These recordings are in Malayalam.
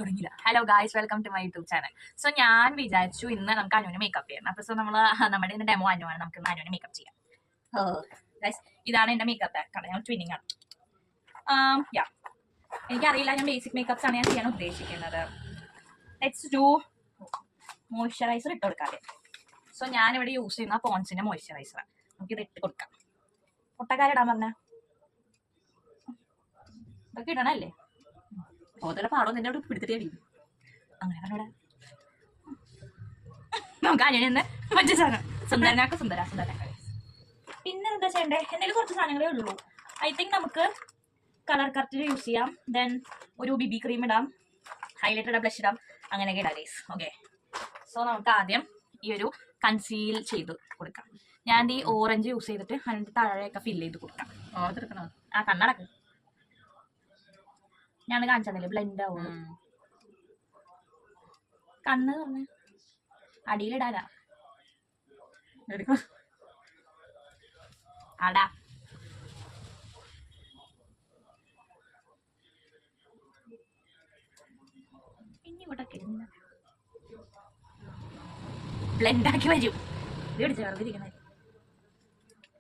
തുടങ്ങില്ല. Hello guys, welcome to my YouTube channel. So ഞാൻ വിചാരിച്ചു ഇന്ന് നമുക്ക് അനുവിന് മേക്കപ്പ് ചെയ്യണം. അപ്പൊ സോ നമ്മുടെ ഇന്ന് ഡെമോ അനുവാണ്, നമുക്ക് അനുവിന് മേക്കപ്പ് ചെയ്യാം. ഗൈസ്, ഇതാണ് എന്റെ മേക്കപ്പ് കാരണം ഞാൻ ട്വിന്നിങ് ആണ്. എനിക്കറിയില്ല, ഞാൻ ബേസിക് മേക്കപ്സ് ആണ് ഞാൻ ചെയ്യാൻ ഉദ്ദേശിക്കുന്നത്. ലെറ്റ്സ് ഡു മോയ്സ്ചറൈസർ ഇട്ട് കൊടുക്കാതെ. സോ ഞാനിവിടെ യൂസ് ചെയ്യുന്ന പോൺസിന്റെ മോയ്സ്ചറൈസർ. നമുക്കിത് ഇട്ട് കൊടുക്കാം. പൊട്ടക്കാരിടാൻ പറഞ്ഞ ഇതൊക്കെ ഇടണല്ലേ? ഓതോടെ പാടോ നിന്നോട് പിടിത്തിട്ടേ അങ്ങനെ പറഞ്ഞോടെ. നമുക്ക് അനുവിന് മറ്റേ സാധനം സുന്ദരനാക്ക സുന്ദരനാക്ക. പിന്നെ എന്താ ചെയ്യണ്ടേ? എന്തെങ്കിലും കുറച്ച് സാധനങ്ങളേ ഉള്ളൂ. ഐ തിങ്ക് നമുക്ക് കളർ കറക്റ്റ് യൂസ് ചെയ്യാം. ദെൻ ഒരു BB ക്രീം ഇടാം, ഹൈലൈറ്റർ ഇടാം, ബ്ലഷ് ഇടാം, അങ്ങനെയൊക്കെ ഇടാം ഗൈസ്. ഓക്കെ, സോ നമുക്ക് ആദ്യം ഈ ഒരു കൺസീൽ ചെയ്ത് കൊടുക്കാം. ഞാൻ ഈ ഓറഞ്ച് യൂസ് ചെയ്തിട്ട് അതിൻ്റെ താഴെയൊക്കെ ഫില്ല് ചെയ്ത് കൊടുക്കാം. ഓർത്തെടുക്കണോ? ആ കണ്ണടക്ക് ഞാൻ കാണിച്ചതല്ലേ, ബ്ലെൻഡ് ആവും. കണ്ണ് പറഞ്ഞ അടിയിലിടാനാ അടാ. പിന്നെ ഇവിടെ ബ്ലെൻഡ് ആക്കി വരും. ഇത് പിടിച്ച വെറുതെ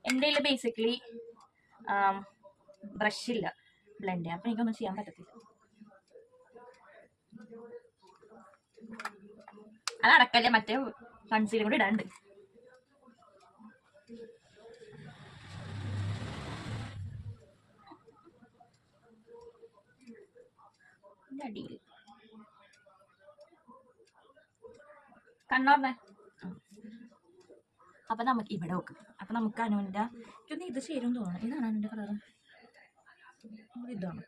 എൻ്റെ കയ്യിൽ ബേസിക്കലി ബ്രഷ് ഇല്ല ബ്ലെൻഡ്, അപ്പൊ എനിക്കൊന്നും ചെയ്യാൻ പറ്റത്തില്ല. അത് അടക്കല്ലേ, മറ്റേ കൺസീലും കൂടി ഇടാണ്ട്. അടിയിൽ കണ്ണോർന്നേ. അപ്പൊ നമുക്ക് ഇവിടെ നോക്കും. അപ്പൊ നമുക്ക് അനുവിന്റെ ഒന്ന് ഇത് ചേരും തോന്നണം. ഇതാണ് അനുവിന്റെ കളറ്, ഇതാണ്.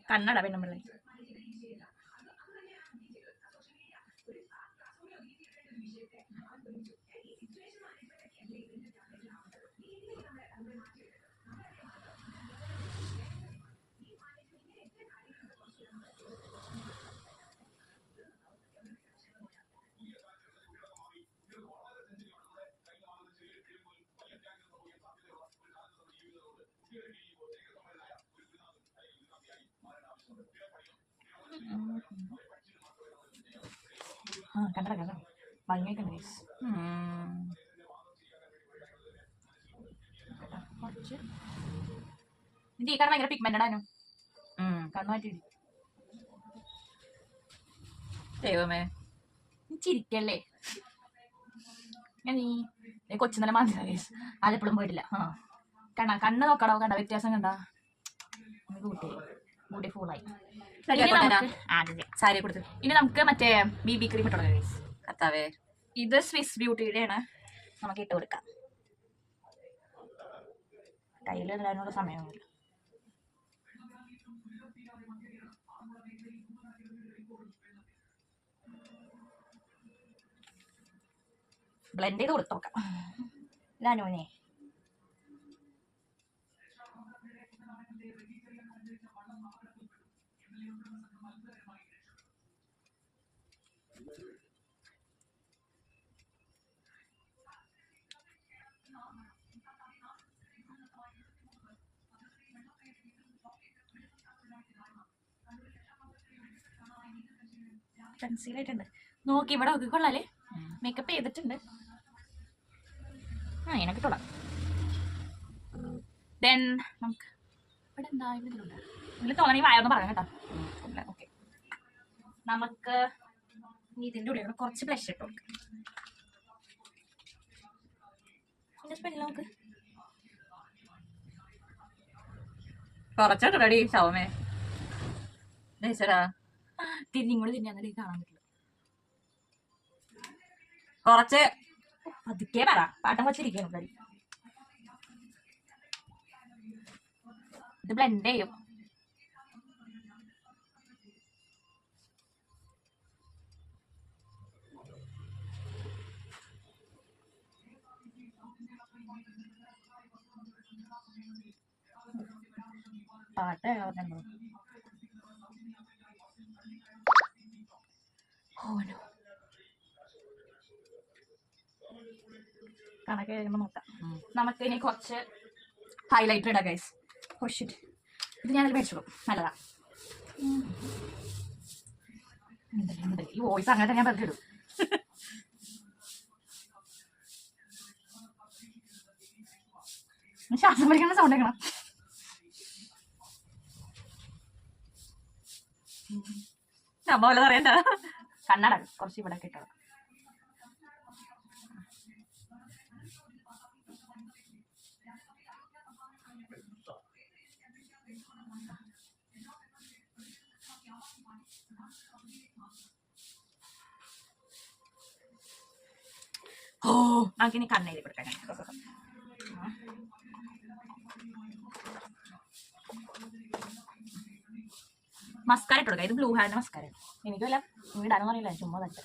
കണ്ണട പെണ്ണുമ്പിള്ളേ. കണ്ടട കണ്ട ഭംഗിയൊക്കെ ഉണ്ട് ഗൈസ്. കുറച്ച് ഇത് ഈ കാരണം ഭയങ്കര പിഗ്മെന്റഡ് ആനു. കണ്ണു മാറ്റി ദൈവമേ ചിരിക്കല്ലേ. ഞാൻ ഈ കൊച്ചുന്നലെ മാറ്റി ഗൈസ്, അതെപ്പോഴും പോയിട്ടില്ല. കണ്ണ് നോക്കടോ, കണ്ട വ്യത്യാസം കണ്ട കൂട്ടി ഫുള്ളായി. സാരി കൊടുത്ത് ഇനി നമുക്ക് മറ്റേ BB ക്രീം ഇട്ട് കൊടുക്കാം ഗൈസ്. കത്താവേ, ഇത് സ്വിസ് ബ്യൂട്ടിയുടെ ആണ്, നമുക്ക് ഇട്ട് കൊടുക്കാം. കയ്യിലിടാനുള്ള സമയമില്ല. ബ്ലെൻഡ് ചെയ്ത് കൊടുത്ത് നോക്കാം. ലാനുവിനെ കൺസീൽ ആയിട്ടുണ്ട്. നോക്കി ഇവിടെ നോക്കി കൊള്ളാലേ, മേക്കപ്പ് ചെയ്തിട്ടുണ്ട്. ഇതിനെ കിട്ടോളാം. ദെൻ നമുക്ക് ഇവിടെ എന്താ ഇതിൽ തോന്നണ ഈ വായൊന്ന് പറയാം കേട്ടോ. ഓക്കെ, നമുക്ക് ഇതിൻ്റെ ഉള്ളിൽ കുറച്ച് ബ്ലഷ് ഇട്ട് കൊടുക്കാം. ഇതിൻ്റെ സ്മെല്ല് നമുക്ക് കുറച്ചോട്ട് റെഡി ശവമേ. തിരിഞ്ഞും തിരിഞ്ഞാൽ കാണാൻ പറ്റില്ല. കുറച്ച് പതുക്കെ പറ, പാട്ടം വച്ചിരിക്കുന്നു. ഇത് ബ്ലെൻഡ് ചെയ്യും. പാട്ട് കണക്ക് കഴിയുമ്പോൾ നോക്കാം. നമുക്ക് ഇനി കുറച്ച് ഹൈലൈറ്റർ ഇടാം ഗൈസ്. ഓ ഷിറ്റ്, ഇത് ഞാനതിൽ മേടിച്ചോളൂ, നല്ലതാ. ഈ വോയിസ് അങ്ങനെ തന്നെ ഞാൻ വെറുതെ ഇടും. ശ്വാസം പഠിക്കുന്ന സൗണ്ട് കേൾക്കണം. നമ്മ പോലെ പറയണ്ട. കണ്ണട കുറച്ച് ഇവിടെ കിട്ടോ. ഓ നമുക്കിനി കണ്ണെഴുതി കൊടുക്കാൻ. മസ്കാര ഇട്ട് കൊടുക്കാം. ഇത് ബ്ലൂ ഹാൻഡ് മസ്കാര. എനിക്കല്ല ഇടാനൊന്നും അറിയില്ല, ചുമ്മാ തച്ച.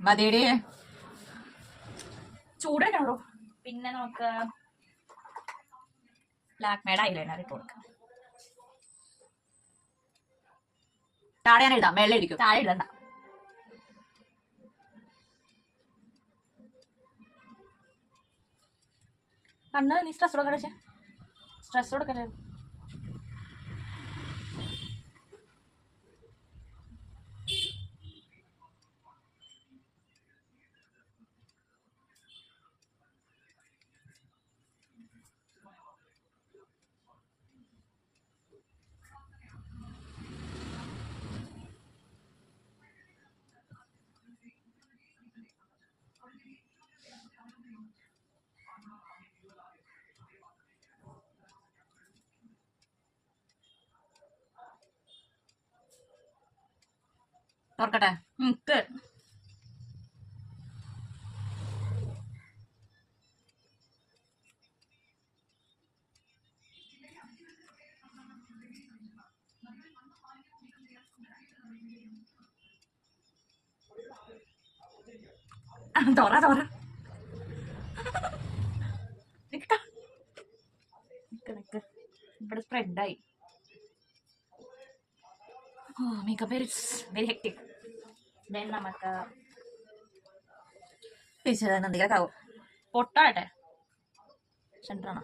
മതിയടി, ചൂട് തന്നെയാണോ. പിന്നെ നമുക്ക് ലാക്മേയുടെ ഐലൈനർ ഇട്ട് കൊടുക്കാം. താഴെ ഞാൻ എഴുതാം, വെള്ളം ഇടിക്കും. താഴെ എഴുതണ്ട. കണ്ണ് നീ സ്ട്രെസ് കൊടുക്കണേ, സ്ട്രെസ് കൊടുക്കല്ലേ. തുറക്കട്ടെ. തോറ തോറ ഇവിടെ സ്പ്രെഡായി. Makeup it's very hectic. Then നമുക്ക് എന്തെങ്കിലുമൊക്കെ പൊട്ടാട്ടെ. സെൻറ്ററാണോ?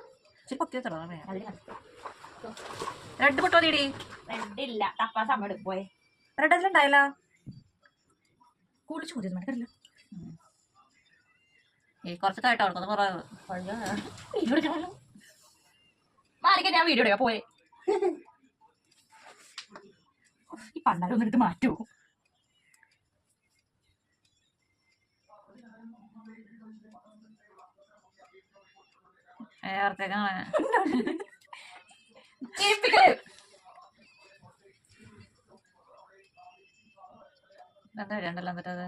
റെഡ് പൊട്ടോ തീടി. റെഡ് ഇല്ല, തപ്പാ സമയം എടുക്കും. പോയെ റെഡ് അതിലുണ്ടായില്ല. കൂടുതൽ ചോദ്യം കറില്ല. കുറച്ച് തായിട്ടോ മാറിക്കാൻ ഞാൻ വീഡിയോ എടുക്കാം. പോയെ ഈ പണ്ടാരം ഒന്നിട്ട് മാറ്റൂ. എന്താ രണ്ടെല്ലാം എന്നിട്ടത്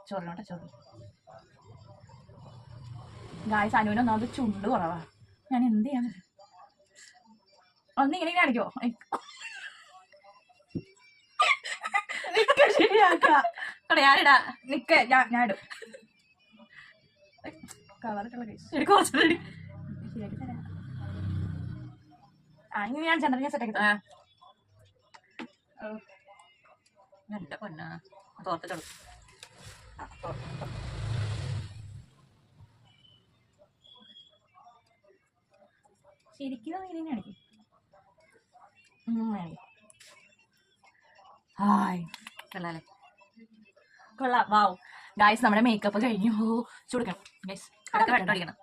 ചോറിനോട്ടെ ചോറ്. ഗായ്സ്, അനുവിനൊന്നാമത് ചുണ്ട് കുറവാ. ഞാൻ എന്ത് ചെയ്യാൻ ഒന്ന് ഇങ്ങനെ കാണിക്കോ? ശരിയാക്കാ നിക്ക, ഞാൻ ഇടും. കളറൊക്കെയുള്ള ശരിയാക്കി തരാം. ഇനി ഞാൻ ചന്ദ്രനെ സെറ്റാക്കി തരാം. എന്റെ പൊന്നാ തോർത്തിട്ടുള്ളൂ. ശരിക്കും ഇങ്ങനെ അടിക്കും. ഹായ് കൊള്ളാല്ലേ? കൊള്ളാം. വാവ് ഗായ്സ്, നമ്മുടെ മേക്കപ്പ് കഴിഞ്ഞു. ചൂടിക്കണം ഗൈസ്, വെട്ടടിക്കണം.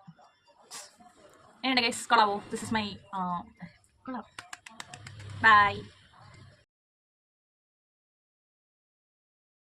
എങ്ങനെയുണ്ട് ഗൈസ്? കൊള്ളാവോ? ദിസ് ഇസ് മൈ കൊള്ളാം. ബൈ.